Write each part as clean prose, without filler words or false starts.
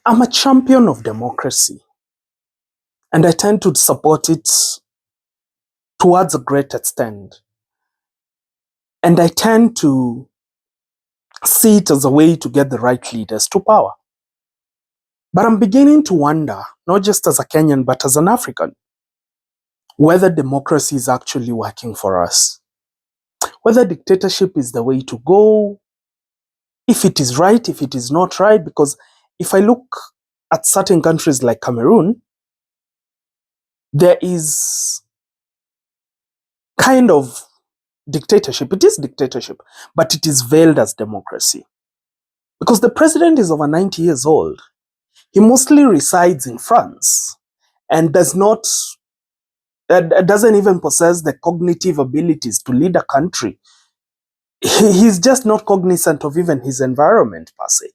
I'm a champion of democracy, and I tend to support it towards a great extent. And I tend to see it as a way to get the right leaders to power. But I'm beginning to wonder, not just as a Kenyan, but as an African, whether democracy is actually working for us. Whether dictatorship is the way to go, if it is right, if it is not right. Because if I look at certain countries like Cameroon, there is kind of dictatorship. It is dictatorship, but it is veiled as democracy. Because the president is over 90 years old. He mostly resides in France and doesn't even possess the cognitive abilities to lead a country. He's just not cognizant of even his environment per se.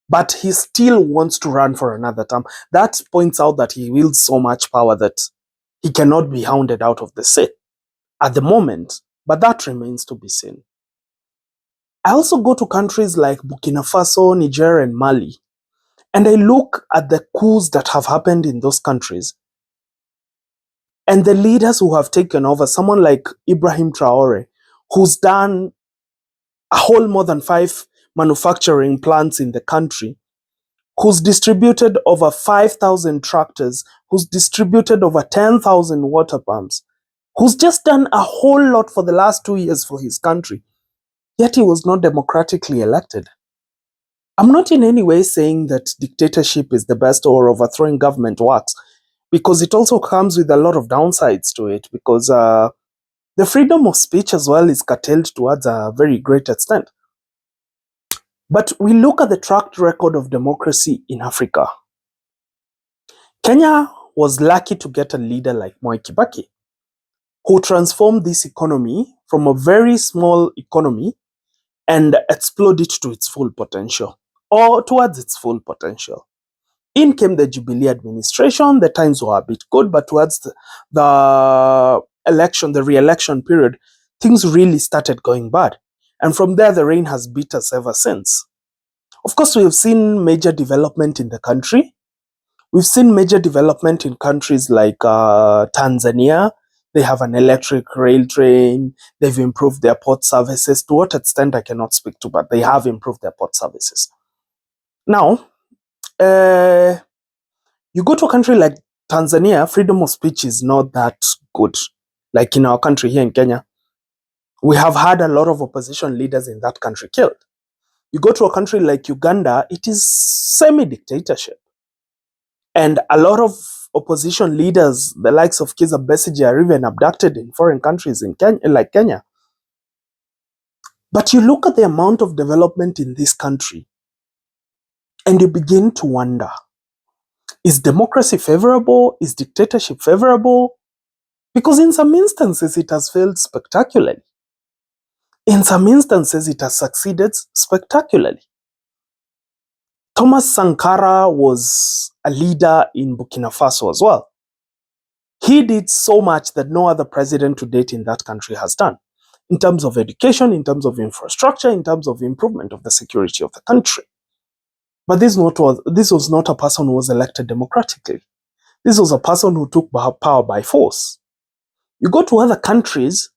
But he still wants to run for another term. That points out that he wields so much power that he cannot be hounded out of the seat at the moment, but that remains to be seen. I also go to countries like Burkina Faso, Niger, and Mali, and I look at the coups that have happened in those countries and the leaders who have taken over, someone like Ibrahim Traore, who's done a whole more than 5 manufacturing plants in the country, who's distributed over 5,000 tractors, who's distributed over 10,000 water pumps, who's just done a whole lot for the last 2 years for his country, yet he was not democratically elected. I'm not in any way saying that dictatorship is the best or overthrowing government works, because it also comes with a lot of downsides to it, because the freedom of speech as well is curtailed towards a very great extent. But we look at the track record of democracy in Africa. Kenya was lucky to get a leader like Mwai Kibaki, who transformed this economy from a very small economy and exploded it to its full potential, or towards its full potential. In came the Jubilee administration. The times were a bit good, but towards the re-election period, things really started going bad. And from there, the rain has beat us ever since. Of course, we have seen major development in the country. We've seen major development in countries like Tanzania. They have an electric rail train. They've improved their port services. To what extent, I cannot speak to, but they have improved their port services. Now, you go to a country like Tanzania, freedom of speech is not that good. Like in our country here in Kenya, we have had a lot of opposition leaders in that country killed. You go to a country like Uganda, it is semi-dictatorship. And a lot of opposition leaders, the likes of Kizza Besigye, are even abducted in foreign countries in Kenya, like Kenya. But you look at the amount of development in this country, and you begin to wonder, is democracy favorable? Is dictatorship favorable? Because in some instances, it has failed spectacularly. In some instances, it has succeeded spectacularly. Thomas Sankara was a leader in Burkina Faso as well. He did so much that no other president to date in that country has done, in terms of education, in terms of infrastructure, in terms of improvement of the security of the country. But this was not a person who was elected democratically. This was a person who took power by force. You go to other countries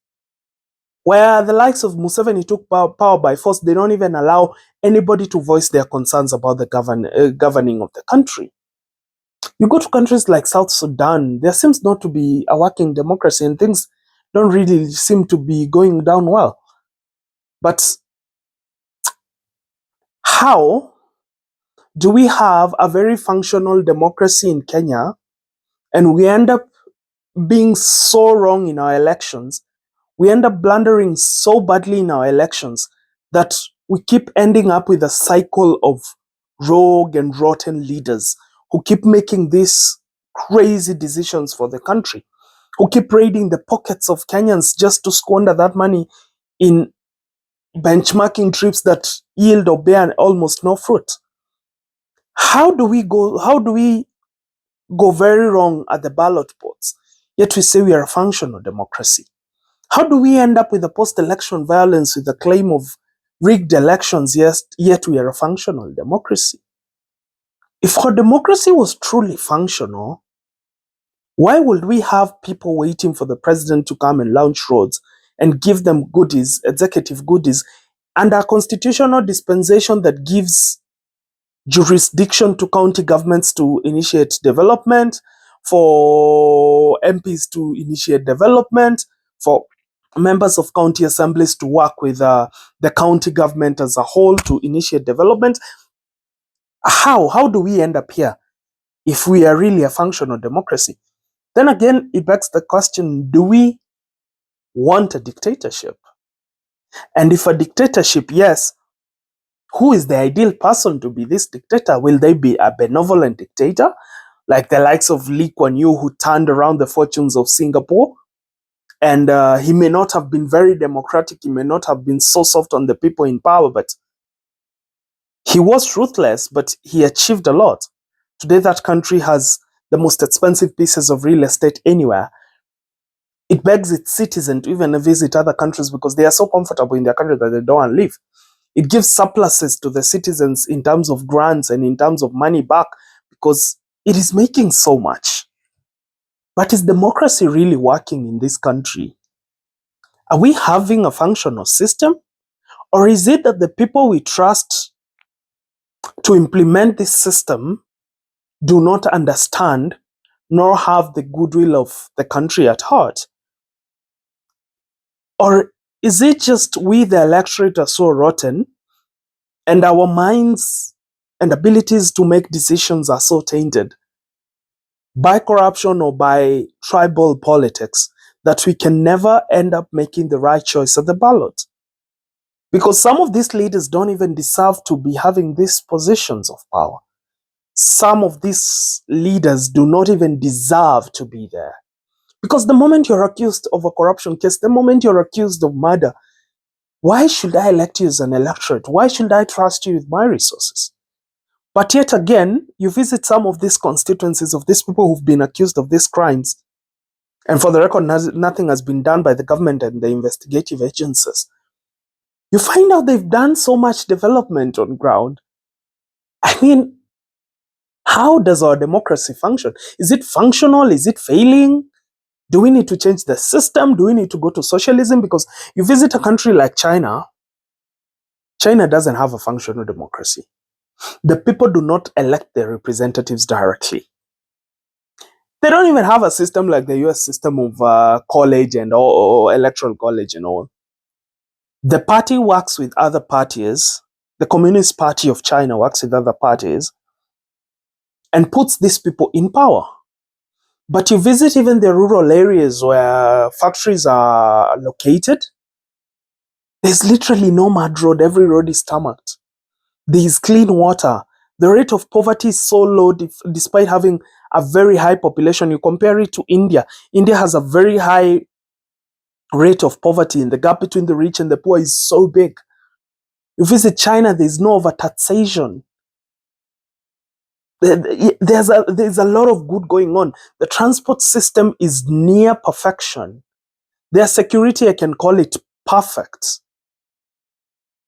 where the likes of Museveni took power by force. They don't even allow anybody to voice their concerns about the governing of the country. You go to countries like South Sudan, there seems not to be a working democracy, and things don't really seem to be going down well. But how do we have a very functional democracy in Kenya, and we end up being so wrong in our elections? We end up blundering so badly in our elections that we keep ending up with a cycle of rogue and rotten leaders who keep making these crazy decisions for the country, who keep raiding the pockets of Kenyans just to squander that money in benchmarking trips that yield or bear almost no fruit. How do we go very wrong at the ballot box, yet we say we are a functional democracy? How do we end up with a post-election violence with the claim of rigged elections, yet we are a functional democracy? If our democracy was truly functional, why would we have people waiting for the president to come and launch roads and give them goodies, executive goodies, and a constitutional dispensation that gives jurisdiction to county governments to initiate development, for MPs to initiate development, for members of county assemblies to work with the county government as a whole to initiate development? How do we end up here if we are really a functional democracy? Then again, it begs the question, do we want a dictatorship? And if a dictatorship, yes, who is the ideal person to be this dictator? Will they be a benevolent dictator, like the likes of Lee Kuan Yew, who turned around the fortunes of Singapore? And he may not have been very democratic, he may not have been so soft on the people in power, but he was ruthless, but he achieved a lot. Today, that country has the most expensive pieces of real estate anywhere. It begs its citizens to even visit other countries because they are so comfortable in their country that they don't want to leave. It gives surpluses to the citizens in terms of grants and in terms of money back because it is making so much. But is democracy really working in this country? Are we having a functional system? Or is it that the people we trust to implement this system do not understand nor have the goodwill of the country at heart? Or is it just we, the electorate, are so rotten and our minds and abilities to make decisions are so tainted by corruption or by tribal politics that we can never end up making the right choice at the ballot? Because some of these leaders don't even deserve to be having these positions of power. Some of these leaders do not even deserve to be there. Because the moment you're accused of a corruption case, the moment you're accused of murder, why should I elect you as an electorate? Why should I trust you with my resources? But yet again, you visit some of these constituencies of these people who've been accused of these crimes, and for the record, nothing has been done by the government and the investigative agencies. You find out they've done so much development on ground. I mean, how does our democracy function? Is it functional? Is it failing? Do we need to change the system? Do we need to go to socialism? Because you visit a country like China, China doesn't have a functional democracy. The people do not elect their representatives directly. They don't even have a system like the US system of college and or electoral college and all. The party works with other parties. The Communist Party of China works with other parties and puts these people in power. But you visit even the rural areas where factories are located, there's literally no mud road. Every road is tarmacked. There is clean water. The rate of poverty is so low despite having a very high population. You compare it to India. India has a very high rate of poverty, and the gap between the rich and the poor is so big. You visit China, there's no overtaxation. There's a lot of good going on. The transport system is near perfection. Their security, I can call it perfect.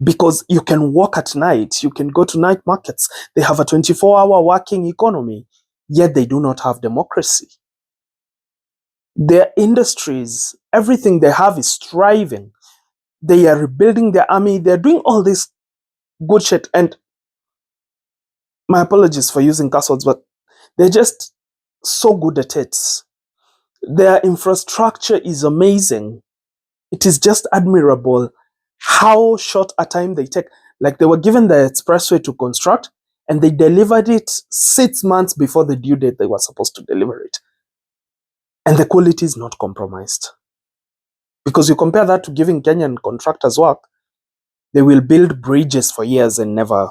Because you can walk at night, you can go to night markets. They have a 24-hour working economy, yet they do not have democracy. Their industries, everything they have is thriving. They are rebuilding their army. They're doing all this good shit. And my apologies for using curse words, but they're just so good at it. Their infrastructure is amazing. It is just admirable how short a time they take. Like, they were given the expressway to construct and they delivered it 6 months before the due date they were supposed to deliver it. And the quality is not compromised. Because you compare that to giving Kenyan contractors work, they will build bridges for years and never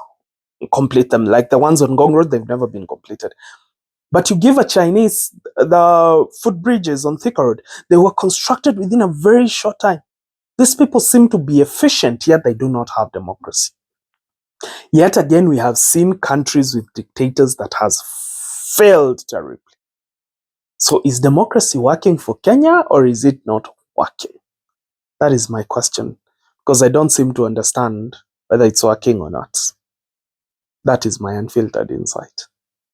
complete them. Like the ones on Ngong Road, they've never been completed. But you give a Chinese the footbridges on Thika Road, they were constructed within a very short time. These people seem to be efficient, yet they do not have democracy. Yet again, we have seen countries with dictators that has failed terribly. So is democracy working for Kenya or is it not working? That is my question, because I don't seem to understand whether it's working or not. That is my unfiltered insight.